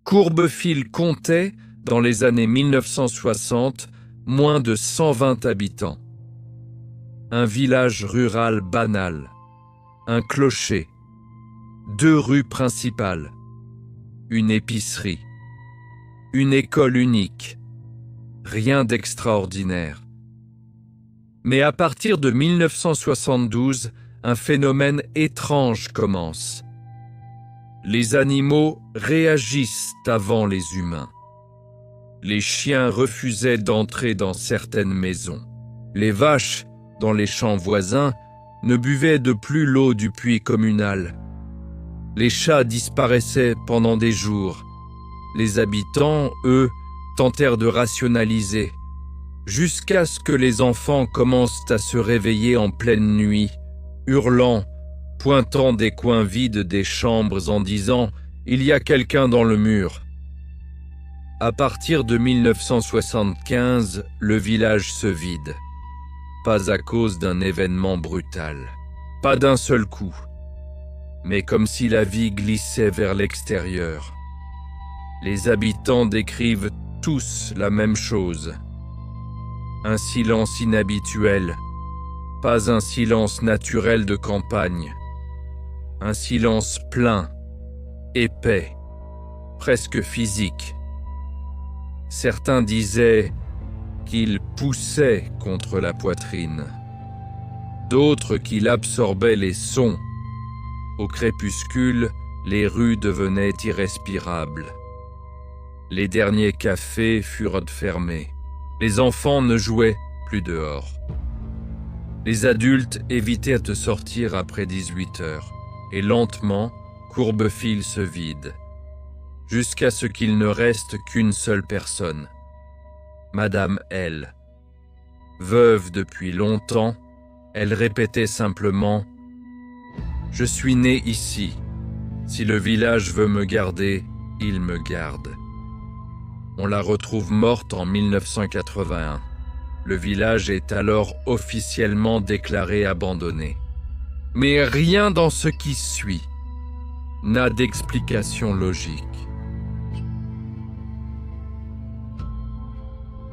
Courbefil comptait, dans les années 1960, moins de 120 habitants. Un village rural banal, un clocher, 2 rues principales, une épicerie, une école unique, rien d'extraordinaire. Mais à partir de 1972, un phénomène étrange commence. Les animaux réagissent avant les humains. Les chiens refusaient d'entrer dans certaines maisons. Les vaches, dans les champs voisins, ne buvaient de plus l'eau du puits communal. Les chats disparaissaient pendant des jours. Les habitants, eux, tentèrent de rationaliser, jusqu'à ce que les enfants commencent à se réveiller en pleine nuit, hurlant, pointant des coins vides des chambres en disant « Il y a quelqu'un dans le mur ». À partir de 1975, le village se vide. Pas à cause d'un événement brutal, pas d'un seul coup, mais comme si la vie glissait vers l'extérieur. Les habitants décrivent tous la même chose. Un silence inhabituel, pas un silence naturel de campagne. Un silence plein, épais, presque physique. Certains disaient qu'il poussait contre la poitrine, d'autres qu'il absorbait les sons. Au crépuscule, les rues devenaient irrespirables. Les derniers cafés furent fermés. Les enfants ne jouaient plus dehors. Les adultes évitaient de sortir après 18 heures, et lentement, Courbefil se vide, jusqu'à ce qu'il ne reste qu'une seule personne, Madame L. Veuve depuis longtemps, elle répétait simplement « Je suis née ici. Si le village veut me garder, il me garde. » On la retrouve morte en 1981. Le village est alors officiellement déclaré abandonné. Mais rien dans ce qui suit n'a d'explication logique.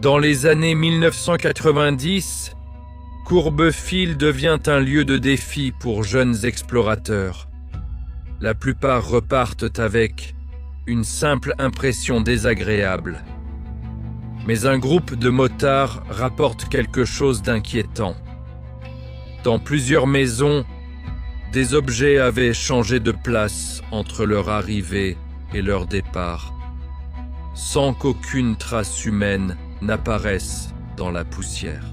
Dans les années 1990, Courbefil devient un lieu de défi pour jeunes explorateurs. La plupart repartent avec une simple impression désagréable. Mais un groupe de motards rapporte quelque chose d'inquiétant. Dans plusieurs maisons, des objets avaient changé de place entre leur arrivée et leur départ, sans qu'aucune trace humaine n'apparaisse dans la poussière.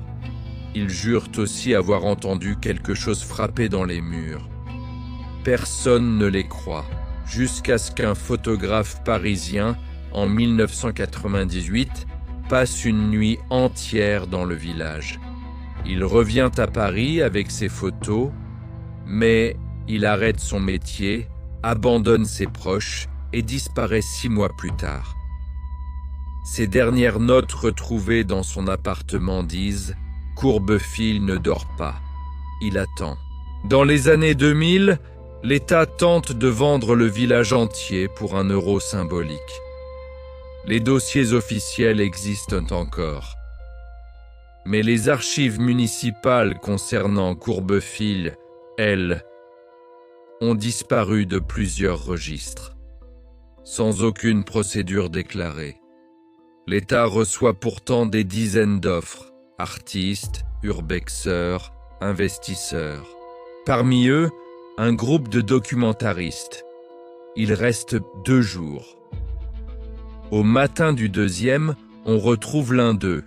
Ils jurent aussi avoir entendu quelque chose frapper dans les murs. Personne ne les croit, jusqu'à ce qu'un photographe parisien, en 1998, passe une nuit entière dans le village. Il revient à Paris avec ses photos, mais il arrête son métier, abandonne ses proches et disparaît 6 mois plus tard. Ses dernières notes retrouvées dans son appartement disent « Courbefil ne dort pas, il attend ». Dans les années 2000, l'État tente de vendre le village entier pour un euro symbolique. Les dossiers officiels existent encore. Mais les archives municipales concernant Courbefil, elles, ont disparu de plusieurs registres, sans aucune procédure déclarée. L'État reçoit pourtant des dizaines d'offres, artistes, urbexeurs, investisseurs. Parmi eux, un groupe de documentaristes. Il reste 2 jours. Au matin du 2e, on retrouve l'un d'eux,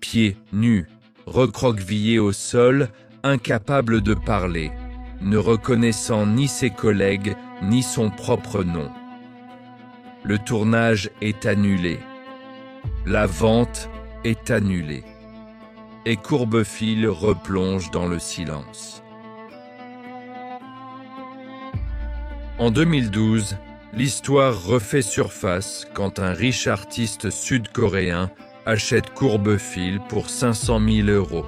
pieds nus, recroquevillé au sol, incapable de parler, ne reconnaissant ni ses collègues ni son propre nom. Le tournage est annulé. La vente est annulée. Et Courbefil replonge dans le silence. En 2012, l'histoire refait surface quand un riche artiste sud-coréen achète Courbefil pour 500 000 €.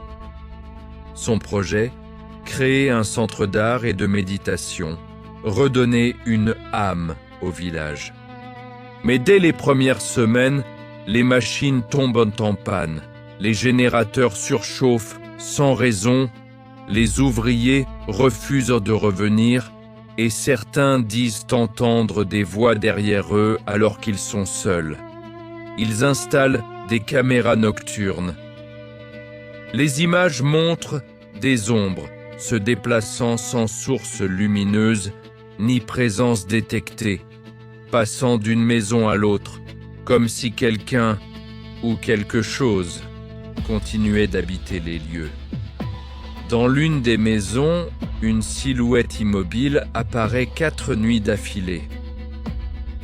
Son projet, créer un centre d'art et de méditation, redonner une âme au village. Mais dès les premières semaines, les machines tombent en panne, les générateurs surchauffent sans raison, les ouvriers refusent de revenir et certains disent entendre des voix derrière eux alors qu'ils sont seuls. Ils installent des caméras nocturnes. Les images montrent des ombres se déplaçant sans source lumineuse ni présence détectée, passant d'une maison à l'autre, comme si quelqu'un ou quelque chose continuait d'habiter les lieux. Dans l'une des maisons, une silhouette immobile apparaît 4 nuits d'affilée.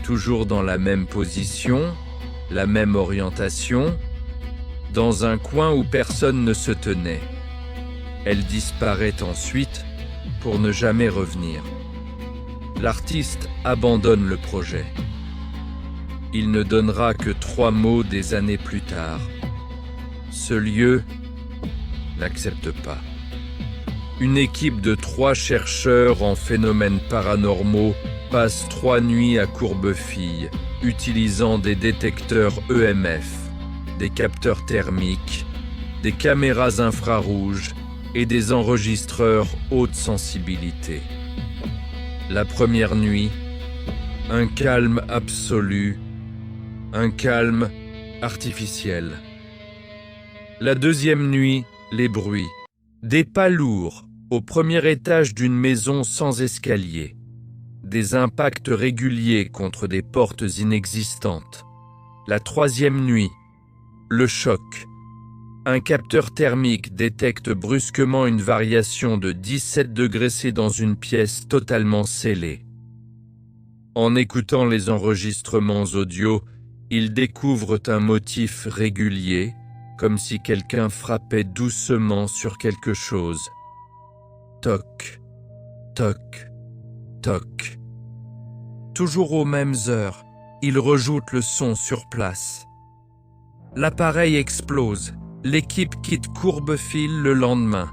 Toujours dans la même position, la même orientation, dans un coin où personne ne se tenait. Elle disparaît ensuite pour ne jamais revenir. L'artiste abandonne le projet. Il ne donnera que 3 mots des années plus tard. Ce lieu n'accepte pas. Une équipe de 3 chercheurs en phénomènes paranormaux passe 3 nuits à Courbefille, utilisant des détecteurs EMF, des capteurs thermiques, des caméras infrarouges et des enregistreurs haute sensibilité. La première nuit, un calme absolu, un calme artificiel. La deuxième nuit, les bruits. Des pas lourds au premier étage d'une maison sans escalier. Des impacts réguliers contre des portes inexistantes. La troisième nuit, le choc. Un capteur thermique détecte brusquement une variation de 17 degrés C dans une pièce totalement scellée. En écoutant les enregistrements audio, ils découvrent un motif régulier, comme si quelqu'un frappait doucement sur quelque chose. Toc, toc, toc. Toujours aux mêmes heures, ils rejoutent le son sur place. L'appareil explose. L'équipe quitte Courbefille le lendemain.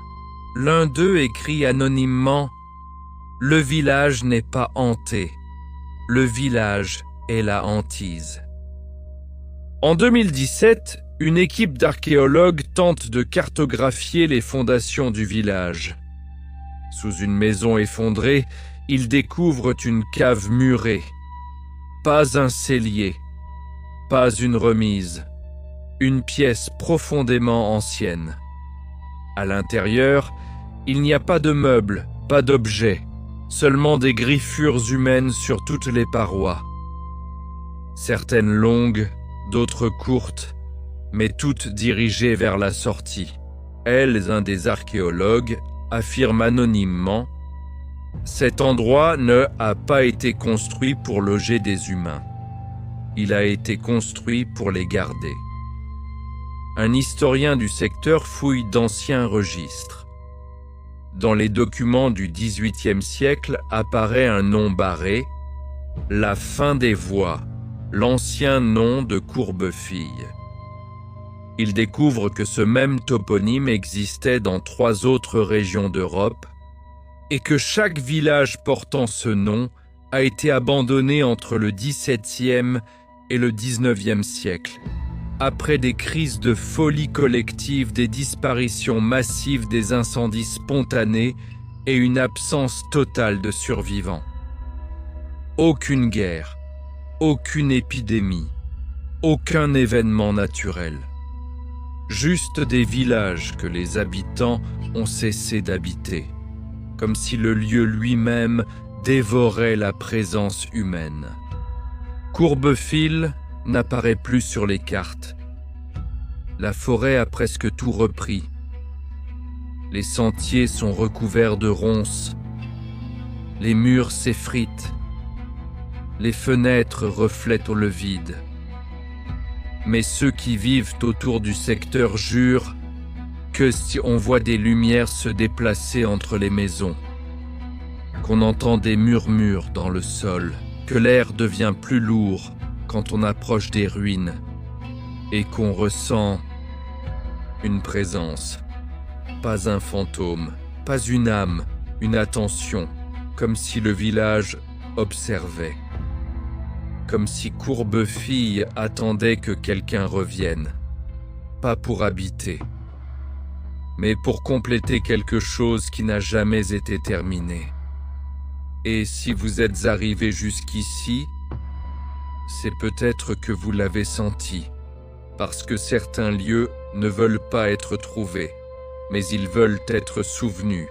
L'un d'eux écrit anonymement « Le village n'est pas hanté. Le village est la hantise. » En 2017, une équipe d'archéologues tente de cartographier les fondations du village. Sous une maison effondrée, ils découvrent une cave murée. Pas un cellier, pas une remise. Une pièce profondément ancienne. À l'intérieur, il n'y a pas de meubles, pas d'objets, seulement des griffures humaines sur toutes les parois. Certaines longues, d'autres courtes, mais toutes dirigées vers la sortie. Un des archéologues, affirme anonymement « Cet endroit ne a pas été construit pour loger des humains. Il a été construit pour les garder. » Un historien du secteur fouille d'anciens registres. Dans les documents du XVIIIe siècle apparaît un nom barré, la fin des voies, l'ancien nom de Courbefille. Il découvre que ce même toponyme existait dans 3 autres régions d'Europe et que chaque village portant ce nom a été abandonné entre le XVIIe et le XIXe siècle. Après des crises de folie collective, des disparitions massives, des incendies spontanés et une absence totale de survivants. Aucune guerre, aucune épidémie, aucun événement naturel. Juste des villages que les habitants ont cessé d'habiter, comme si le lieu lui-même dévorait la présence humaine. Courbefille n'apparaît plus sur les cartes. La forêt a presque tout repris. Les sentiers sont recouverts de ronces. Les murs s'effritent. Les fenêtres reflètent le vide. Mais ceux qui vivent autour du secteur jurent que si on voit des lumières se déplacer entre les maisons, qu'on entend des murmures dans le sol, que l'air devient plus lourd quand on approche des ruines et qu'on ressent une présence, pas un fantôme, pas une âme, une attention, comme si le village observait. comme si Courbefille attendait que quelqu'un revienne. Pas pour habiter, mais pour compléter quelque chose qui n'a jamais été terminé. Et si vous êtes arrivé jusqu'ici, c'est peut-être que vous l'avez senti, parce que certains lieux ne veulent pas être trouvés, mais ils veulent être souvenus.